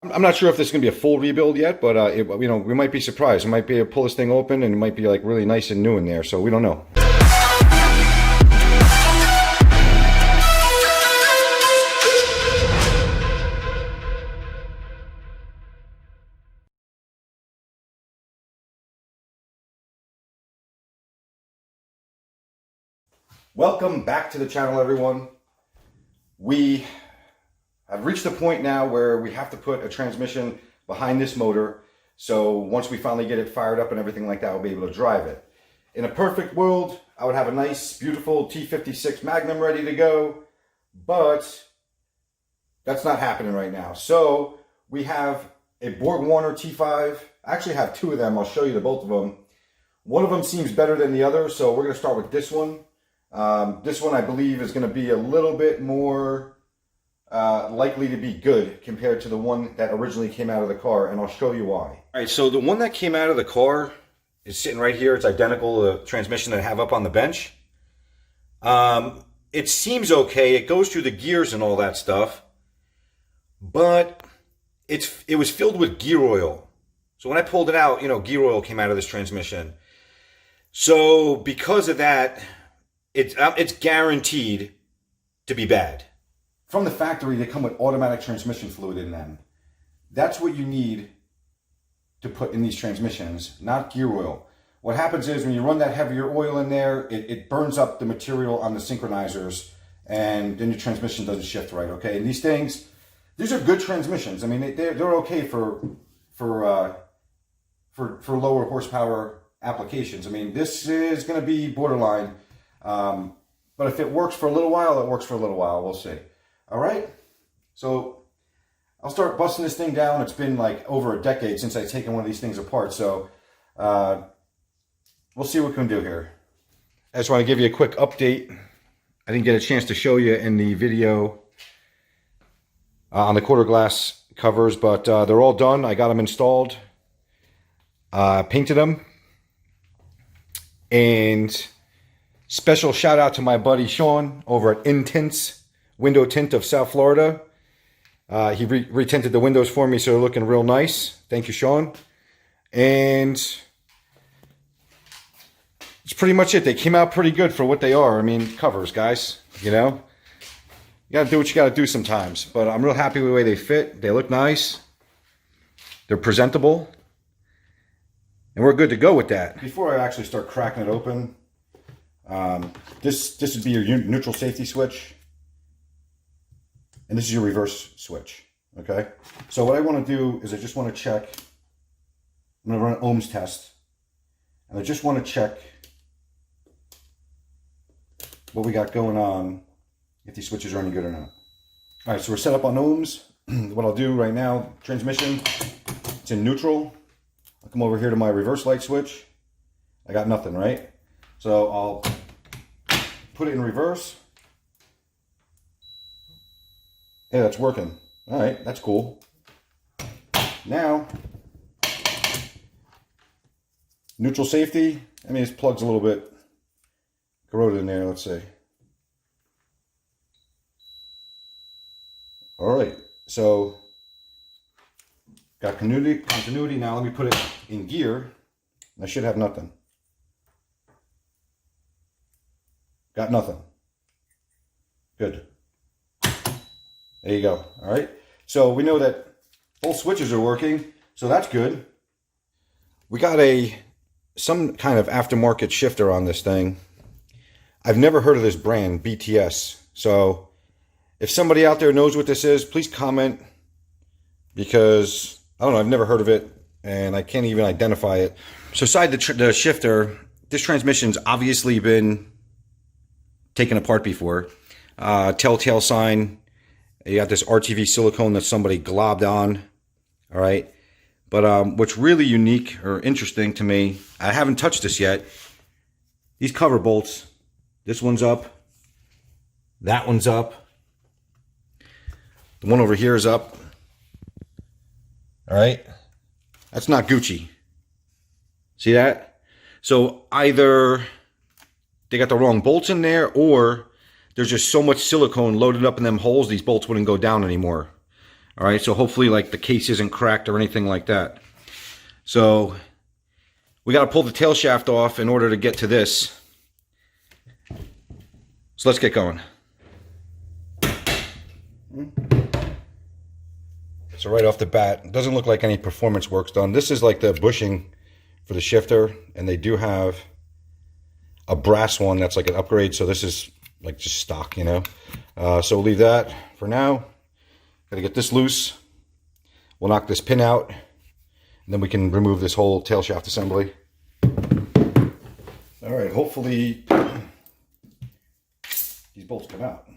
I'm not sure if this is going to be a full rebuild yet, but we might be surprised. We might be able to pull this thing open and it might be like really nice and new in there, so we don't know. Welcome back to the channel, everyone. We have reached the point now where we have to put a transmission behind this motor. So once we finally get it fired up and everything like that, we'll be able to drive it. In a perfect world, I would have a nice, beautiful T56 Magnum ready to go, but that's not happening right now. So we have a Borg Warner T5. I actually have two of them. I'll show you the both of them. One of them seems better than the other, so we're going to start with this one. This one I believe is going to be a little bit more likely to be good compared to the one that originally came out of the car, and I'll show you why. All right, so the one that came out of the car is sitting right here. It's identical to the transmission that I have up on the bench. It seems okay. It goes through the gears and all that stuff, but it was filled with gear oil. So when I pulled it out, gear oil came out of this transmission. So because of that, it's guaranteed to be bad. From the factory, they come with automatic transmission fluid in them. That's what you need to put in these transmissions, not gear oil. What happens is when you run that heavier oil in there, it burns up the material on the synchronizers, and then your transmission doesn't shift right, okay? And these are good transmissions. I mean, they're okay for lower horsepower applications. I mean, this is going to be borderline. But if it works for a little while, it works for a little while. We'll see. All right. So I'll start busting this thing down. It's been like over a decade since I've taken one of these things apart. So we'll see what we can do here. I just want to give you a quick update. I didn't get a chance to show you in the video on the quarter glass covers, but they're all done. I got them installed, painted them, and special shout out to my buddy Shawn over at Intints Window Tint of South Florida. He retinted the windows for me, so they're looking real nice. Thank you, Shawn. And it's pretty much it. They came out pretty good for what they are. I mean, covers, guys. You got to do what you got to do sometimes. But I'm real happy with the way they fit. They look nice. They're presentable. And we're good to go with that. Before I actually start cracking it open, this would be your neutral safety switch, and this is your reverse switch. Okay, so what I want to do is I just want to check. I'm going to run an ohms test, and I just want to check what we got going on, if these switches are any good or not. All right, so we're set up on ohms. What I'll do right now, transmission, it's in neutral. I'll come over here to my reverse light switch. I got nothing, right? So I'll put it in reverse. Hey, that's working. All right, that's cool. Now, neutral safety. I mean, this plug's a little bit corroded in there, let's see. All right, so got continuity. Now let me put it in gear. I should have nothing. Got nothing. Good. There you go. All right. So we know that both switches are working, so that's good. We got some kind of aftermarket shifter on this thing. I've never heard of this brand, BTS. So if somebody out there knows what this is, please comment, because I don't know, I've never heard of it and I can't even identify it. So aside the shifter, this transmission's obviously been taken apart before. Telltale sign. You got this RTV silicone that somebody globbed on. All right. But what's really unique or interesting to me, I haven't touched this yet. These cover bolts. This one's up. That one's up. The one over here is up. All right. That's not Gucci. See that? So either they got the wrong bolts in there, or there's just so much silicone loaded up in them holes, these bolts wouldn't go down anymore. All right, so hopefully like the case isn't cracked or anything like that. So we got to pull the tail shaft off in order to get to this. So let's get going. So right off the bat, it doesn't look like any performance work's done. This is like the bushing for the shifter, and they do have a brass one that's like an upgrade. So this is like just stock, you know. So we'll leave that for now. Gotta get this loose. We'll knock this pin out, and then we can remove this whole tail shaft assembly. All right, hopefully these bolts come out.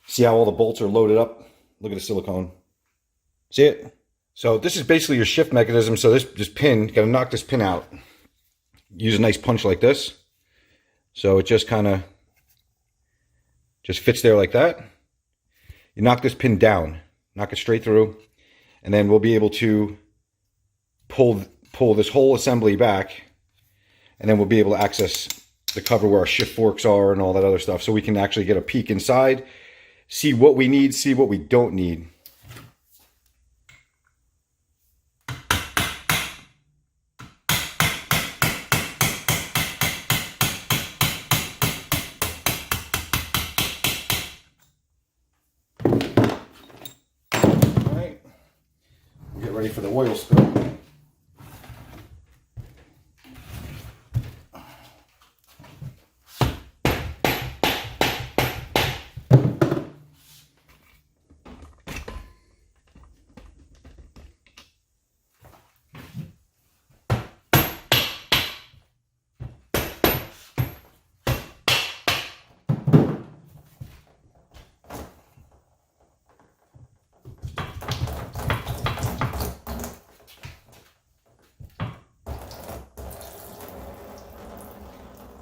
See how all the bolts are loaded up? Look at the silicone. See it? So this is basically your shift mechanism. So this pin, got to knock this pin out. Use a nice punch like this. So it just kind of just fits there like that. You knock this pin down, knock it straight through, and then we'll be able to pull this whole assembly back, and then we'll be able to access the cover where our shift forks are and all that other stuff, so we can actually get a peek inside, see what we need, see what we don't need. All right, get ready for the oil spill.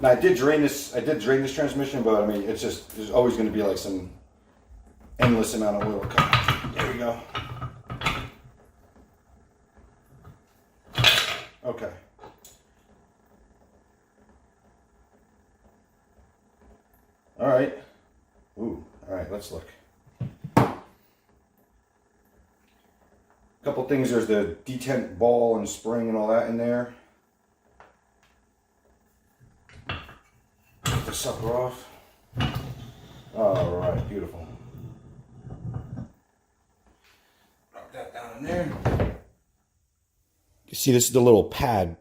Now I did drain this transmission, but I mean, it's just, there's always going to be like some endless amount of oil coming. There we go. Okay. All right. Ooh. All right. Let's look. A couple things. There's the detent ball and spring and all that in there. Get the sucker off. All right. Beautiful. Drop that down in there. You see, this is the little pad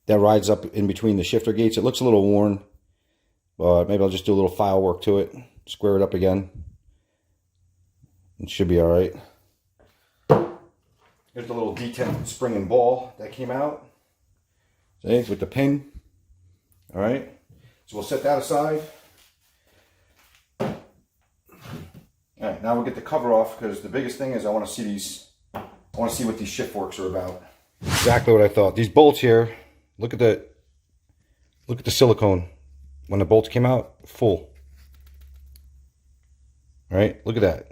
that rides up in between the shifter gates. It looks a little worn, but maybe I'll just do a little file work to it, square it up again. It should be all right. Here's the little detent spring and ball that came out. See, with the pin. All right. So we'll set that aside. All right, now we'll get the cover off, because the biggest thing is I want to see these. I want to see what these shift forks are about. Exactly what I thought. These bolts here. Look at the silicone. When the bolts came out, full. All right, look at that.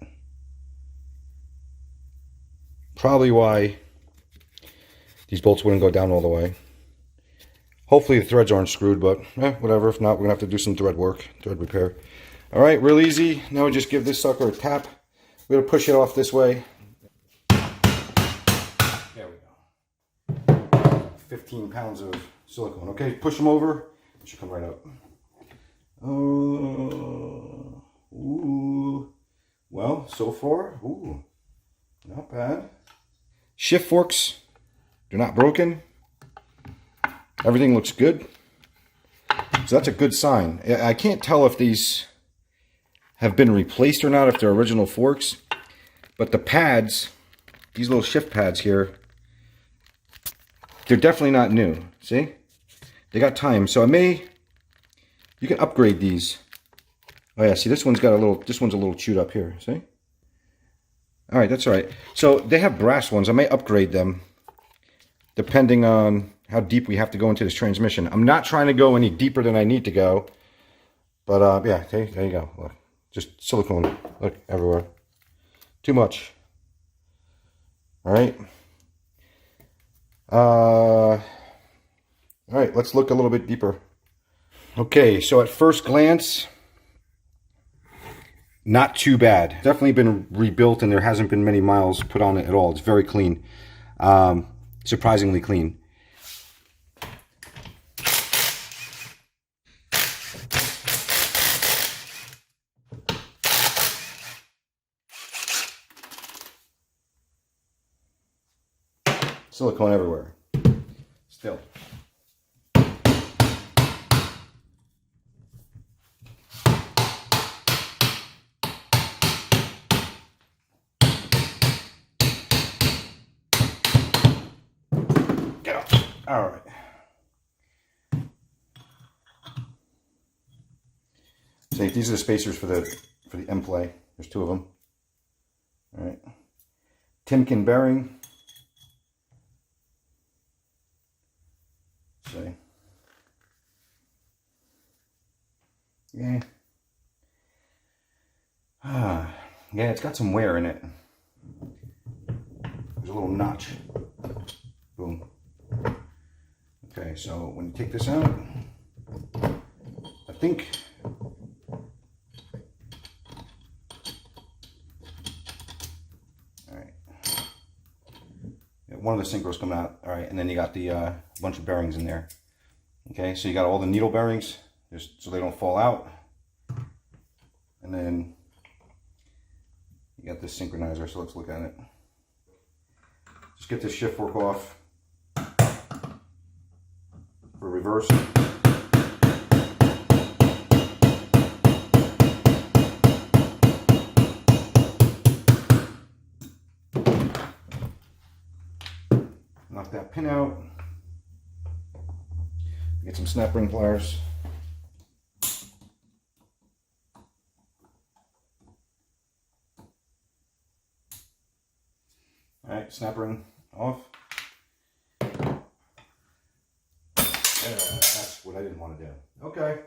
Probably why these bolts wouldn't go down all the way. Hopefully the threads aren't screwed, but whatever. If not, we're gonna have to do some thread work, thread repair. All right, real easy. Now we just give this sucker a tap. We're gonna push it off this way. There we go. 15 pounds of silicone. Okay, push them over. It should come right up. Ooh. Well, so far, ooh, not bad. Shift forks, they're not broken. Everything looks good. So that's a good sign. I can't tell if these have been replaced or not, if they're original forks. But the pads, these little shift pads here, they're definitely not new. See? They got time. So I may You can upgrade these. Oh yeah, see this one's got a little, this one's a little chewed up here, see? All right, that's all right. So they have brass ones. I may upgrade them depending on how deep we have to go into this transmission. I'm not trying to go any deeper than I need to go. But yeah, there you go. Look, just silicone, look, everywhere. Too much. All right. All right, let's look a little bit deeper. Okay, so at first glance, not too bad. Definitely been rebuilt and there hasn't been many miles put on it at all. It's very clean. Surprisingly clean. Silicone everywhere. Still. Get up. All right. So these are the spacers for the end play. There's two of them. All right. Timken bearing. See. Yeah. Yeah, it's got some wear in it. There's a little notch. Boom. Okay, so when you take this out, I think one of the synchros come out. All right, and then you got the bunch of bearings in there. Okay, so you got all the needle bearings just so they don't fall out, and then you got this synchronizer. So let's look at it. Just get this shift fork off for reverse. Knock that pin out. Get some snap ring pliers. Alright, snap ring off. That's what I didn't want to do. Okay.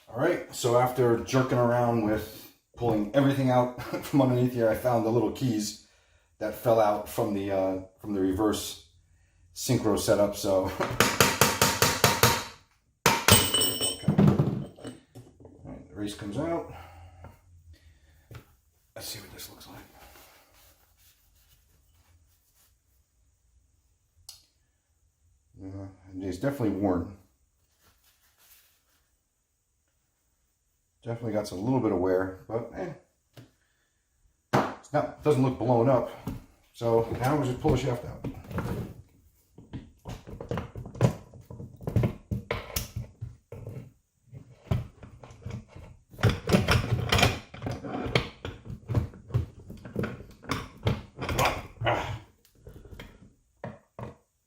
Alright, so after jerking around with pulling everything out from underneath here, I found the little keys that fell out from the reverse synchro setup. So okay. All right, the race comes out. Let's see what this looks like. It's definitely worn. Definitely got a little bit of wear, but it's not, doesn't look blown up. So now we just pull the shaft out.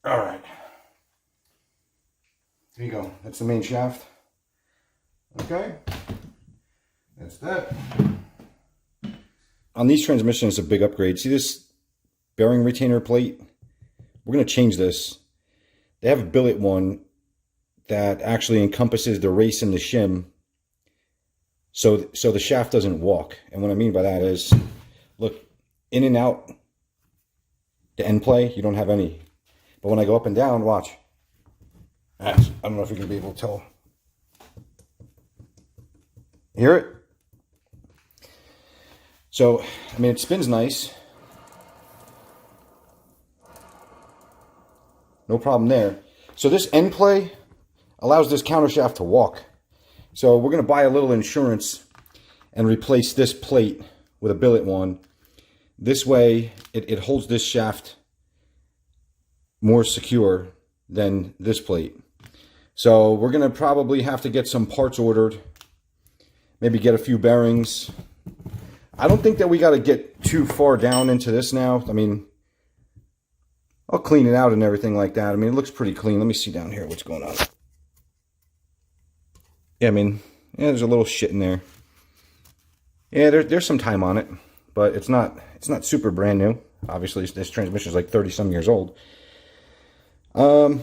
All right. There you go. That's the main shaft. Okay. That's that. On these transmissions, it's a big upgrade. See this bearing retainer plate? We're going to change this. They have a billet one that actually encompasses the race and the shim, so the shaft doesn't walk. And what I mean by that is, look, in and out, the end play, you don't have any. But when I go up and down, watch. I don't know if you're going to be able to tell. Hear it? So, I mean, it spins nice. No problem there. So this end play allows this counter shaft to walk. So we're going to buy a little insurance and replace this plate with a billet one. This way, it holds this shaft more secure than this plate. So we're going to probably have to get some parts ordered. Maybe get a few bearings. I don't think that we got to get too far down into this now. I mean, I'll clean it out and everything like that. I mean, it looks pretty clean. Let me see down here what's going on. yeah, I mean, yeah, there's a little shit in there. Yeah, there's some time on it, but it's not super brand new. Obviously, this transmission is like 30 some years old. I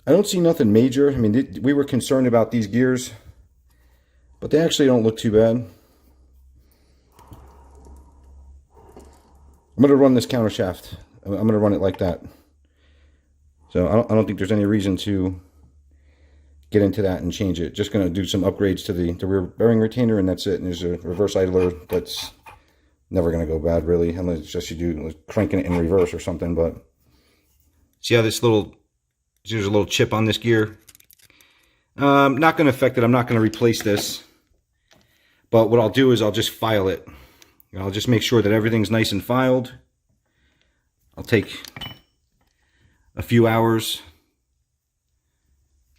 don't see nothing major. I mean, we were concerned about these gears, but they actually don't look too bad. I'm going to run this counter shaft. I'm going to run it like that. So I don't think there's any reason to get into that and change it. Just going to do some upgrades to the rear bearing retainer, and that's it. And there's a reverse idler that's never going to go bad, really, unless just you do cranking it in reverse or something. But see how there's a little chip on this gear. Not going to affect it. I'm not going to replace this. But what I'll do is I'll just file it. I'll just make sure that everything's nice and filed. I'll take a few hours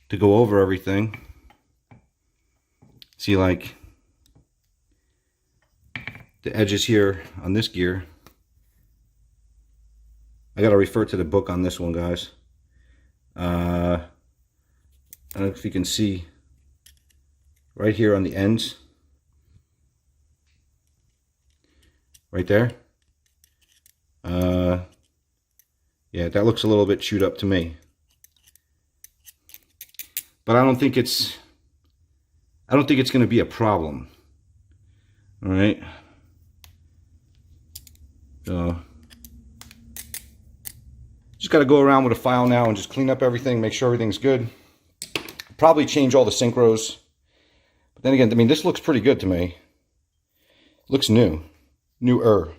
to go over everything. See, like the edges here on this gear. I gotta refer to the book on this one, guys. I don't know if you can see right here on the ends. Right there. Yeah, that looks a little bit chewed up to me. But I don't think it's going to be a problem. All right. So just got to go around with a file now and just clean up everything, make sure everything's good. Probably change all the synchros. But then again, I mean, this looks pretty good to me. Looks new. Newer.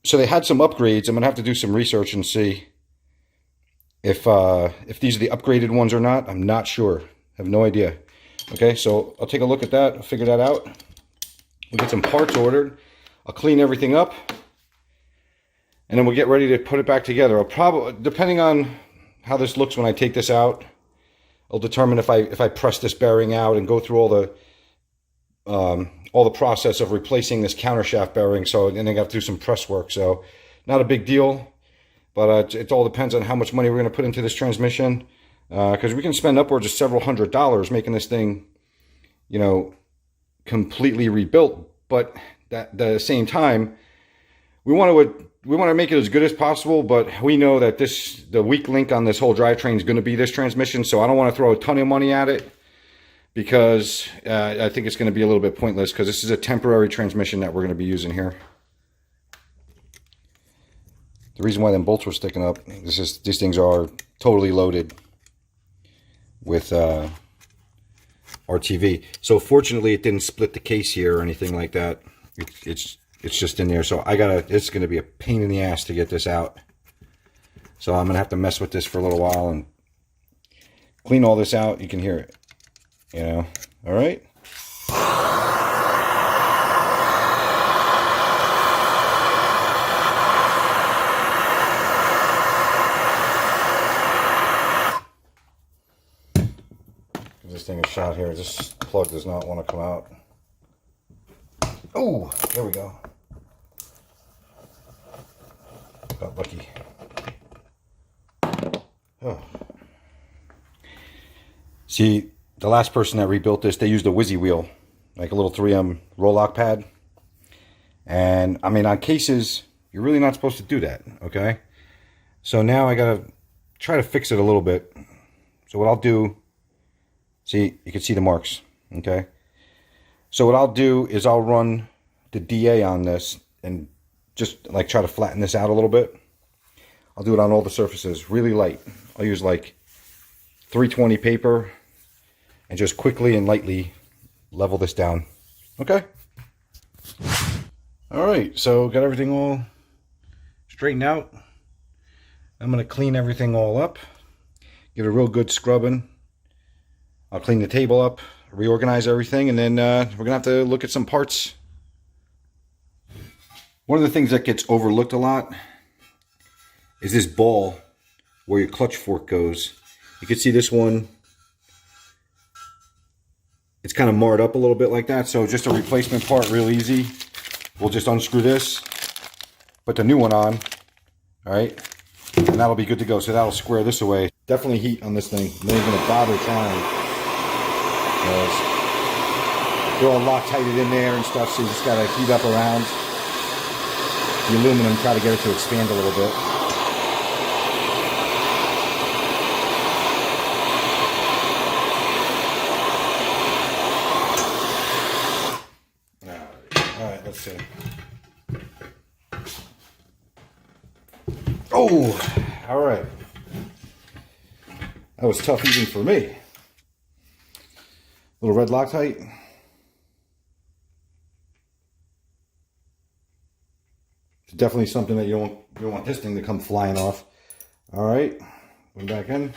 So they had some upgrades. I'm gonna have to do some research and see if these are the upgraded ones or not. I'm not sure. I have no idea. Okay, so I'll take a look at that. I'll figure that out. We'll get some parts ordered. I'll clean everything up, and then we'll get ready to put it back together. I'll probably, depending on how this looks when I take this out, I'll determine if I press this bearing out and go through all the process of replacing this countershaft bearing. So then I got to do some press work. So not a big deal, but it all depends on how much money we're going to put into this transmission, because we can spend upwards of several $100s making this thing, you know, completely rebuilt. But at the same time, we want to make it as good as possible, but we know that the weak link on this whole drivetrain is going to be this transmission. So I don't want to throw a ton of money at it, because I think it's going to be a little bit pointless, because this is a temporary transmission that we're going to be using here. The reason why them bolts were sticking up is these things are totally loaded with RTV. So fortunately it didn't split the case here or anything like that. It's just in there. So it's going to be a pain in the ass to get this out. So I'm going to have to mess with this for a little while and clean all this out. You can hear it. You know, all right. Give this thing a shot here. This plug does not want to come out. Oh, there we go. Got lucky. Oh. See, the last person that rebuilt this, they used a whizzy wheel, like a little 3M roll lock pad. And I mean, on cases, you're really not supposed to do that, okay? So now I gotta try to fix it a little bit. So what I'll do, see, you can see the marks, okay? So what I'll do is I'll run the DA on this and just like try to flatten this out a little bit. I'll do it on all the surfaces, really light. I'll use like 320 paper and just quickly and lightly level this down. Okay. All right, so got everything all straightened out. I'm gonna clean everything all up, give it a real good scrubbing. I'll clean the table up, reorganize everything, and then we're gonna have to look at some parts. One of the things that gets overlooked a lot is this ball where your clutch fork goes. You can see this one, it's kind of marred up a little bit like that, so just a replacement part, real easy. We'll just unscrew this, put the new one on, all right? And that'll be good to go. So that'll square this away. Definitely heat on this thing. They ain't gonna bother trying. They're all Loctited in there and stuff, so you just gotta heat up around the aluminum, try to get it to expand a little bit. Alright, let's see. Oh, alright. That was tough even for me. Little red Loctite. It's definitely something that you don't want this thing to come flying off. All right, going back in.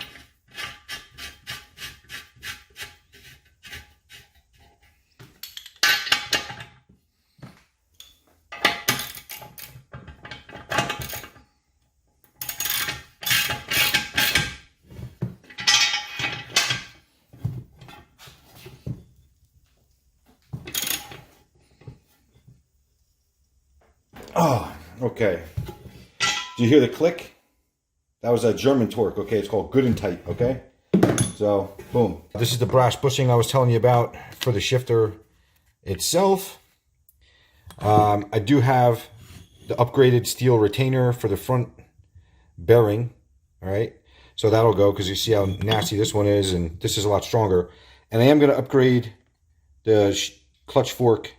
Oh, okay. Do you hear the click? That was a German torque, okay? It's called good and tight, okay? So, boom. This is the brass bushing I was telling you about for the shifter itself. I do have the upgraded steel retainer for the front bearing, all right? So that'll go, because you see how nasty this one is, and this is a lot stronger. And I am going to upgrade the clutch fork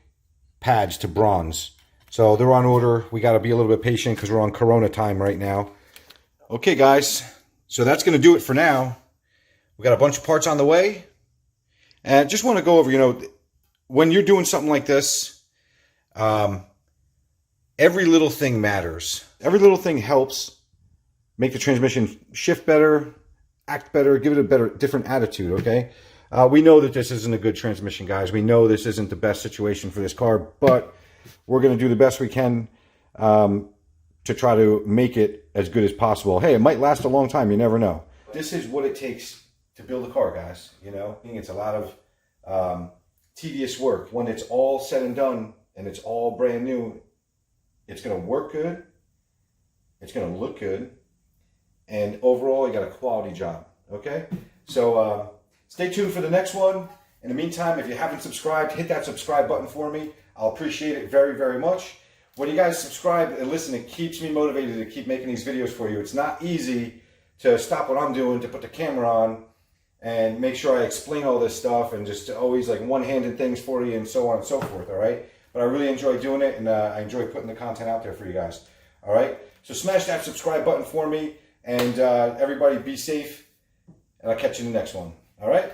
pads to bronze. So they're on order. We got to be a little bit patient because we're on Corona time right now. Okay, guys. So that's going to do it for now. We got a bunch of parts on the way. And I just want to go over, you know, when you're doing something like this, every little thing matters. Every little thing helps make the transmission shift better, act better, give it a better, different attitude, okay? We know that this isn't a good transmission, guys. We know this isn't the best situation for this car, but we're going to do the best we can to try to make it as good as possible. Hey, it might last a long time. You never know. This is what it takes to build a car, guys. You know, it's a lot of tedious work. When it's all said and done and it's all brand new, it's going to work good. It's going to look good. And overall, you got a quality job. Okay? So stay tuned for the next one. In the meantime, if you haven't subscribed, hit that subscribe button for me. I'll appreciate it very, very much. When you guys subscribe and listen, it keeps me motivated to keep making these videos for you. It's not easy to stop what I'm doing, to put the camera on and make sure I explain all this stuff and just always like one-handed things for you and so on and so forth, all right? But I really enjoy doing it, and I enjoy putting the content out there for you guys, all right? So smash that subscribe button for me, and everybody be safe, and I'll catch you in the next one, all right?